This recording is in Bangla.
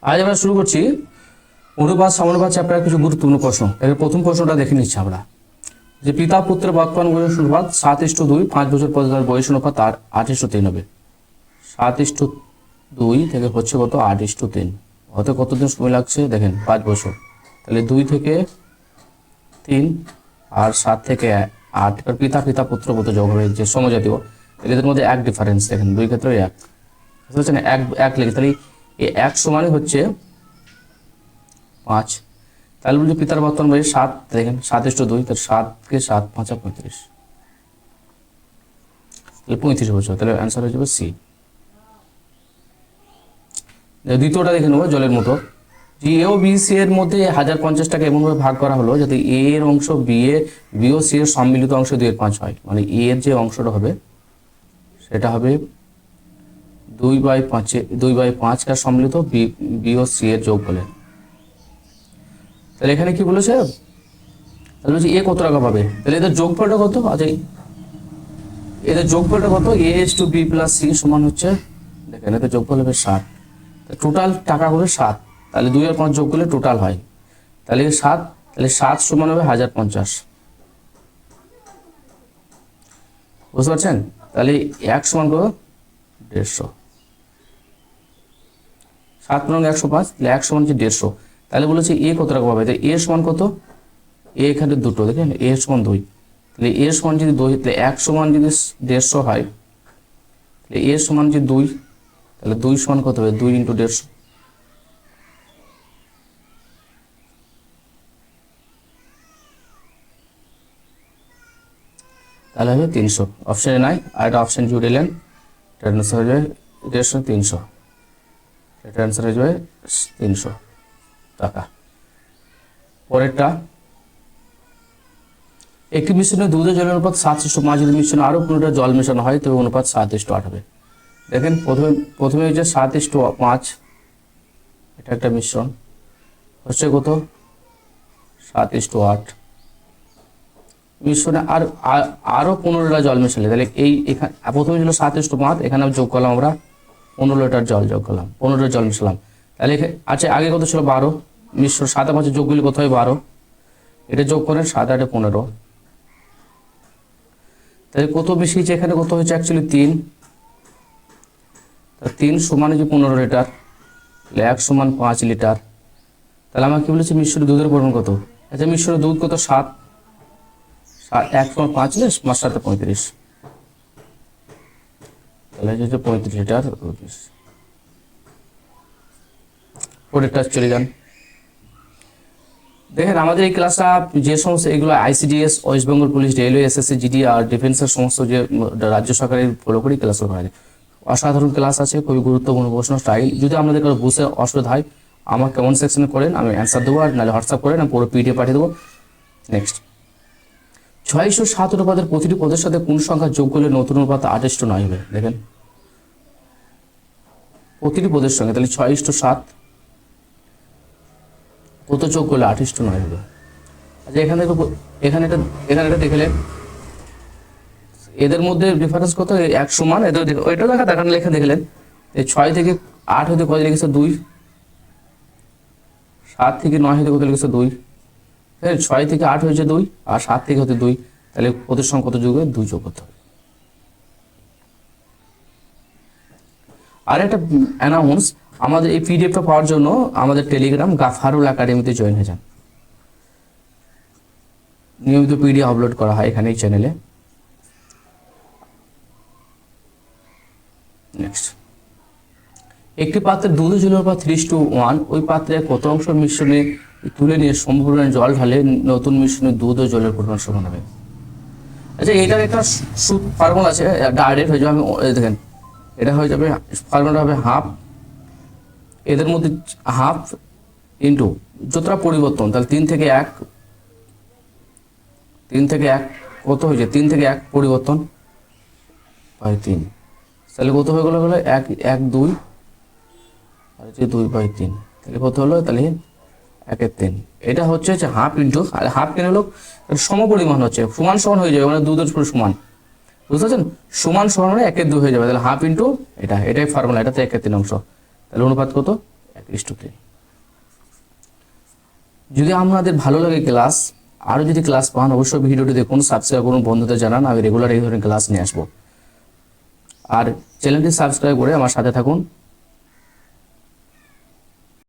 আজ আমরা শুরু করছি অনুপাত সমানুপাত চ্যাপ্টারের কিছু গুরুত্বপূর্ণ প্রশ্ন। এর প্রথম প্রশ্নটা দেখে নিচ্ছি আমরা, যে পিতা পুত্রের বর্তমান বয়স অনুপাত 7:2, 5 বছর পর তার বয়স অনুপাত আর 8:3 হবে। 7:2 থেকে হচ্ছে কত 8:3, হতে কতদিন সময় লাগছে দেখেন 5 বছর। তাহলে 2 থেকে 3 আর 7 থেকে 8, এবার পিতা পিতা পুত্র কত যোগ হবে যে সমজাতীয়, তাহলে এদের মধ্যে এক ডিফারেন্স দেখেন, দুই ক্ষেত্রে এক বুঝতে পারছেন, এক লেগে, তাহলে এই এক সমানই হচ্ছে 5। তাহলে বলছি পিতার বর্তমান বয়স 7, দেখেন 7:2, তাহলে 7 কে 7 5 35, তাহলে 35 বছর, তাহলে অ্যান্সার হয়ে যাবে সি। দ্বিতীয়টা দেখে নেবো জলের মতো, যে এ ও বি সি এর মধ্যে 1050 টাকা এমনভাবে ভাগ করা হলো যাতে এ এর অংশ বি ও সি এর সম্মিলিত অংশ 2/5 হয়। মানে এ এর যে অংশটা হবে সেটা হবে 2/5 কার সম্মিলিত বি ও সি এর যোগ বলে। তাহলে এখানে কি বলেছে, তাহলে বলছি এ কত টাকা পাবে, তাহলে এদের যোগফলটা কত, আচ্ছা এদের যোগফলটা কত, A S two B plus C সমান হচ্ছে, দেখেন এদের যোগফল হবে 60, টোটাল টাকা হবে 7, তাহলে 2 আর 5 যোগ করলে টোটাল হয়, তাহলে 7, তাহলে 7 সমান হবে 1050, বুঝতে পারছেন। তাহলে 1 সমান কত 150, 7 × 105, তাহলে 1 সমান হচ্ছে 150। তাহলে বলেছে এ কত টাকা পাবে, তাহলে এ সমান কত, এ এখানে দুটো দেখেন, এ সমান 2, তাহলে এ সমান যদি 2, তাহলে 1 সমান যদি 150 হয়, তাহলে এ সমান যদি 2, তাহলে 2 সমান কত হবে 2 × 150, তাহলে হবে 300। অপশানে নাই, আর একটা অপশান জুড়ে নেন, এটা অ্যান্সার হয়ে যাবে 150, 300, এটা অ্যান্সার হয়ে যাবে 300 টাকা। পরেরটা, একটি মিশ্রণে দুধের জলের অনুপাত 7:5, যদি মিশ্রণে আরও 15টা জল মেশানো হয় তবে অনুপাত 7:8 হবে। দেখেন প্রথমে হচ্ছে 7:5, এটা একটা মিশ্রণ হচ্ছে কত 7:8, মিশ্রণে আরও 15টা জল মেশালে, তাহলে এই এখানে প্রথমে ছিল 7:5, এখানে যোগ করলাম আমরা 15 লিটার জল যোগ করলাম, 15টা জল মেশালাম, তাহলে আচ্ছা আগে কত ছিল 12, মিশ্রণ 7 আর 5 যোগ করলে কত হয় 12, এটা যোগ করেন 7 8 15, তাহলে কত বেশিছে এখানে, কত হয়েছে অ্যাকচুয়ালি 3, 3 সমান হচ্ছে 15 লিটার, তাহলে 1 সমান 5 লিটার। তাহলে আমার কি বলেছে মিশ্র দুধের পরিমাণ কত, আচ্ছা মিশ্র দুধ কত 7, 1 সমান 5 হলে 5 7 35, তাহলে হচ্ছে 35 লিটার। পরেরটা চলে যান, দেখেন আমাদের এই ক্লাসটা যে সমস্ত এগুলো ICDS, West Bengal police, railway, SSC, GD আর ডিফেন্সের সমস্ত যে রাজ্য সরকারের ফলো করেই ক্লাসগুলো করা যায়। অসাধারণ ক্লাস আছে, খুবই গুরুত্বপূর্ণ প্রশ্ন স্টাইল। যদি আপনাদের কারো বুঝতে অসুবিধা হয় আমার কমেন্ট সেকশনে করেন, আমি অ্যান্সার দেবো, আর নাহলে হোয়াটসঅ্যাপ করেন, আমি পুরো পিডিএফ পাঠিয়ে দেবো। নেক্সট, 607 অনুপাতের প্রতিটি পদের সাথে কোন সংখ্যা যোগ করলে নতুন অনুপাত 8:9 হবে। দেখেন প্রতিটি পদের সঙ্গে, তাহলে 6:7 কত যোগ করলে 8:9 হবে। আচ্ছা এখানে এটা দেখলেন, এদের মধ্যে ডিফারেন্স কত, 1 সমান, এটা দেখান লেখা দেখলেন, এই 6 থেকে 8 হতে কত লিখেছে 2, 7 থেকে 9 হতে কত লিখেছে 2, 6 থেকে 8 হয়েছে 2, আর 7 থেকে হতে 2, তাহলে ওদের সঙ্গে কত যোগ হবে 2 যোগ করতে হবে। আর একটা অ্যানাউন্স, আমাদের এই পিডিএফটা পাওয়ার জন্য আমাদের টেলিগ্রাম গাফারুল একাডেমিতে জয়েন হয়ে যান, নিয়মিত পিডিএফ আপলোড করা হয় এখানে এই চ্যানেলে। নেক্সট, একটি পাত্রে দুধের জলের অনুপাত 3:1, ওই পাত্রে কত অংশ মিশ্রণে তুলে নিয়ে সম্পূর্ণ জল ঢালে নতুন মিশ্রণে দুধ ও জলের পরিমাণ সমান হবে। আচ্ছা এটার একটা ফর্মুলা আছে, ডাইরেক্ট হয়ে যাবে, দেখেন এটা হয়ে যাবে, ফর্মুলাটা হবে হাফ, এদের মধ্যে হাফ ইন্টু যতটা পরিবর্তন, তাহলে 3 থেকে 1 কত হয়েছে, 3 থেকে 1 পরিবর্তন বাই 3, তাহলে কত হয়ে গেল 1 1 2, আর হচ্ছে 2/3, তাহলে কত হলো, তাহলে 1/3। এটা হচ্ছে হাফ ইন্টু, আর হাফ কেন হলো সমপরিমাণ হচ্ছে, সমান সমান হয়ে যাবে, মানে দুধের পুরো সমান, বুঝতে পারছেন, সমান সমান মানে 1/2 হয়ে যাবে, তাহলে হাফ ইন্টু এটাই ফর্মুলা, এটাতে 1/3 অংশ, তাহলে অনুপাত কত 1/3। ইস্টুতে। যদি আপনাদের ভালো লাগে ক্লাস, আরও যদি ক্লাস পান অবশ্যই ভিডিওটি দেখুন, সাবস্ক্রাইব করুন, বন্ধুদের জানান, আমি রেগুলার এই ধরনের ক্লাস নিয়ে আসবো। আর চ্যানেলটি সাবস্ক্রাইব করে আমার সাথে থাকুন।